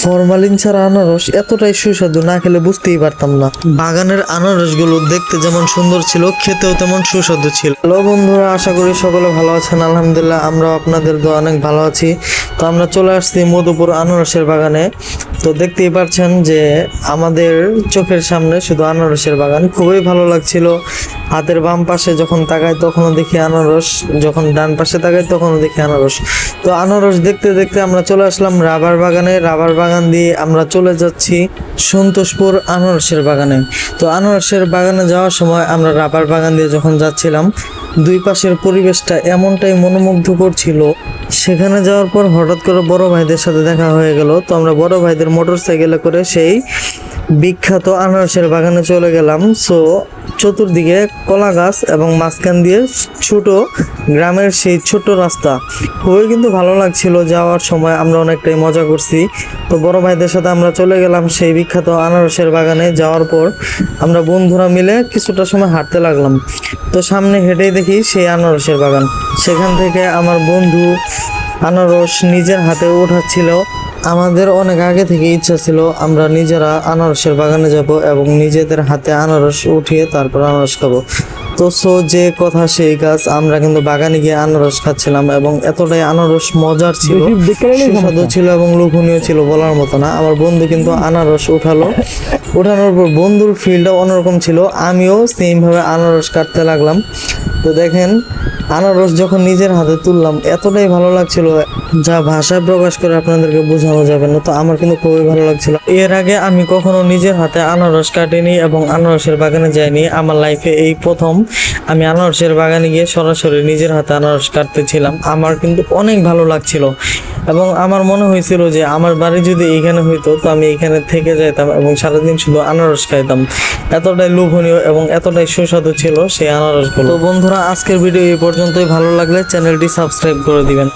Formalin ছাড়া আনারস এতটাই সুস্বাদু, না খেলে বুঝতেই পারতাম না। বাগানের আনারসগুলো দেখতে যেমন সুন্দর ছিল, খেতেও তেমন সুস্বাদু ছিল। হ্যালো বন্ধুরা, আশা করি সকলে ভালো আছেন। আলহামদুলিল্লাহ, আমরাও আপনাদের দোয়া অনেক ভালো আছি। তো আমরা চলে আসছি মধুপুর আনারসের বাগানে। তো দেখতেই পাচ্ছেন যে আমাদের চোখের সামনে শুধু আনারসের বাগান, খুবই ভালো লাগছিল। হাতের বাম পাশে যখন তাকাই তখনও দেখি আনারস, যখন ডান পাশে তাকাই তখনও দেখি আনারস। তো আনারস দেখতে দেখতে আমরা চলে আসলাম রাবার বাগানে। রাবার বাগান দিয়ে আমরা চলে যাচ্ছি সন্তোষপুর আনারসের বাগানে। তো আনারসের বাগানে যাওয়ার সময় আমরা রাবার বাগান দিয়ে যখন যাচ্ছিলাম, দুই পাশের পরিবেশটা এমনটাই মনোমুগ্ধকর ছিল। সেখানে যাওয়ার পর হঠাৎ করে বড় ভাইদের সাথে দেখা হয়ে গেল। তো আমরা বড় ভাইদের মোটর সাইকেলে করে সেই বিখ্যাত আনারসের বাগানে চলে গেলাম। সো চতুর্দিকে কলা গাছ এবং মাঝখান দিয়ে ছোট গ্রামের সেই ছোট রাস্তা, খুবই কিন্তু ভালো লাগছিল। যাওয়ার সময় আমরা অনেকটাই মজা করছি। তো বড় ভাইদের সাথে আমরা চলে গেলাম সেই বিখ্যাত আনারসের বাগানে। যাওয়ার পর আমরা বন্ধুরা মিলে কিছুটা সময় হাঁটতে লাগলাম। তো সামনে হেঁটেই দেখি সেই আনারসের বাগান। সেখান থেকে আমার বন্ধু আনারস নিজের হাতে উঠাচ্ছিল। আমাদের অনেক আগে থেকে ইচ্ছা ছিল আমরা নিজেরা আনারসের বাগানে যাব এবং নিজেদের হাতে আনারস উঠিয়ে তারপর আনারস খাবো। তো যে কথা সেই কাজ, আমরা কিন্তু বাগানে গিয়ে আনারস খাচ্ছিলাম এবং এতটাই আনারস মজার ছিল, সুস্বাদু ছিল এবং লোভনীয় ছিল, বলার মতো না। আমার বন্ধু কিন্তু আনারস উঠানোর পর বন্ধুর ফিলটাও অন্যরকম ছিল। আমিও সেম ভাবে আনারস কাটতে লাগলাম। তো দেখেন, আনারস যখন নিজের হাতে তুললাম এতটাই ভালো লাগছিল, যা ভাষায় প্রকাশ করে আপনাদেরকে বোঝানো যাবে না। তো আমার কিন্তু খুবই ভালো লাগছিল। এর আগে আমি কখনো নিজের হাতে আনারস কাটিনি এবং আনারসের বাগানে যাইনি। আমার লাইফে এই প্রথম আমি আনারসের বাগানে গিয়ে সরাসরি নিজের হাতে আনারস কাটতেছিলাম। আমার কিন্তু অনেক ভালো লাগছিল এবং আমার মনে হয়েছিল যে আমার বাড়ি যদি এইখানে হইতো তো আমি এখানে থেকে যাইতাম এবং সারাদিন শুধু আনারস খাইতাম। এতটাই লোভনীয় এবং এতটাই সুস্বাদু ছিল সেই আনারসগুলো। তো বন্ধুরা, আজকের ভিডিও এই পর্যন্তই। ভালো লাগলে চ্যানেলটি সাবস্ক্রাইব করে দিবেন।